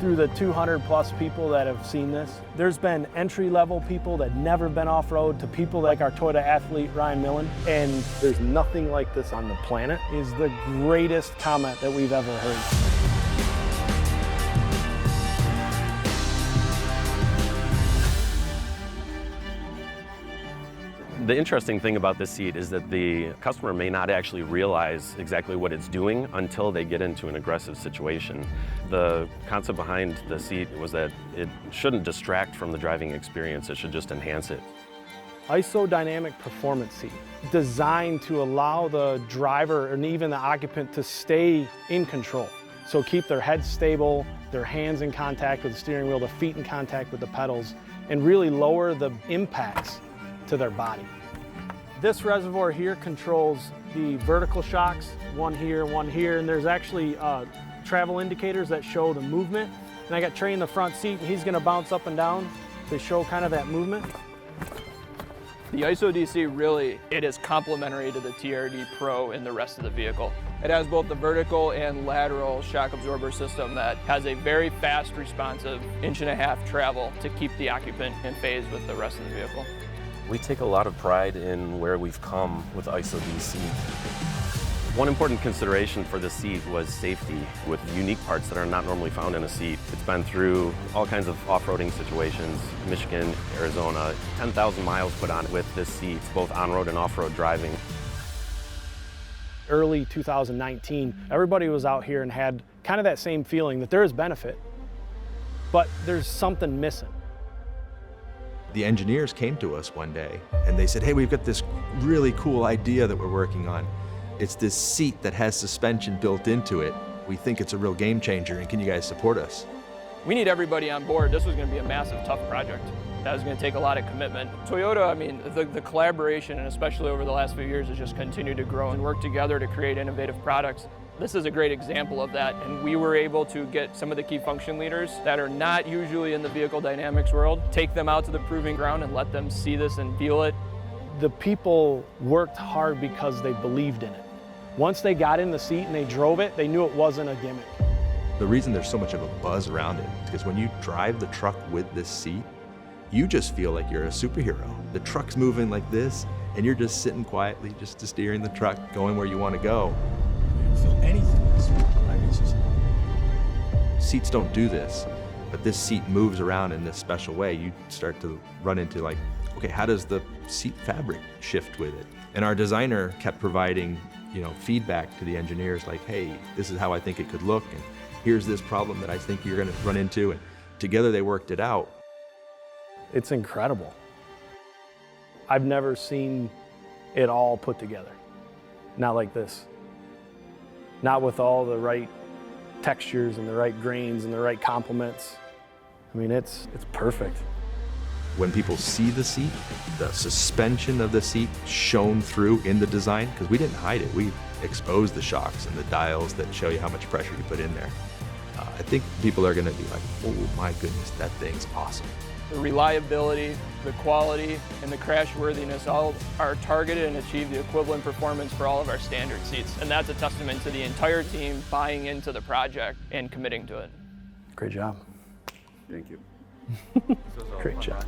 through the 200 plus people that have seen this, there's been entry-level people that never been off-road to people like our Toyota athlete, Ryan Millen, and there's nothing like this on the planet, is the greatest comment that we've ever heard. The interesting thing about this seat is that the customer may not actually realize exactly what it's doing until they get into an aggressive situation. The concept behind the seat was that it shouldn't distract from the driving experience, it should just enhance it. IsoDynamic Performance Seat, designed to allow the driver and even the occupant to stay in control. So keep their head stable, their hands in contact with the steering wheel, their feet in contact with the pedals, and really lower the impacts to their body. This reservoir here controls the vertical shocks, one here, and there's actually travel indicators that show the movement. And I got Trey in the front seat, and he's gonna bounce up and down to show kind of that movement. The IsoDC really, it is complementary to the TRD Pro and the rest of the vehicle. It has both the vertical and lateral shock absorber system that has a very fast, responsive 1.5-inch travel to keep the occupant in phase with the rest of the vehicle. We take a lot of pride in where we've come with IsoDC. One important consideration for the seat was safety with unique parts that are not normally found in a seat. It's been through all kinds of off-roading situations, Michigan, Arizona, 10,000 miles put on it with this seat, both on-road and off-road driving. Early 2019, everybody was out here and had kind of that same feeling that there is benefit, but there's something missing. The engineers came to us one day and they said, hey, we've got this really cool idea that we're working on. It's this seat that has suspension built into it. We think it's a real game changer, and can you guys support us? We need everybody on board. This was going to be a massive, tough project. That was going to take a lot of commitment. Toyota, I mean, the collaboration, and especially over the last few years, has just continued to grow and work together to create innovative products. This is a great example of that, and we were able to get some of the key function leaders that are not usually in the vehicle dynamics world, take them out to the proving ground and let them see this and feel it. The people worked hard because they believed in it. Once they got in the seat and they drove it, they knew it wasn't a gimmick. The reason there's so much of a buzz around it is because when you drive the truck with this seat, you just feel like you're a superhero. The truck's moving like this, and you're just sitting quietly, just steering the truck, going where you want to go. Feel anything this way. I mean, it's just... Seats don't do this, but this seat moves around in this special way. You start to run into like, okay, how does the seat fabric shift with it? And our designer kept providing, feedback to the engineers like, hey, this is how I think it could look, and here's this problem that I think you're gonna run into, and together they worked it out. It's incredible. I've never seen it all put together. Not like this. Not with all the right textures and the right grains and the right complements. I mean, it's perfect. When people see the seat, the suspension of the seat shone through in the design, because we didn't hide it. We exposed the shocks and the dials that show you how much pressure you put in there. I think people are gonna be like, oh my goodness, that thing's awesome. The reliability, the quality, and the crashworthiness all are targeted and achieve the equivalent performance for all of our standard seats. And that's a testament to the entire team buying into the project and committing to it. Great job. Thank you. Great job.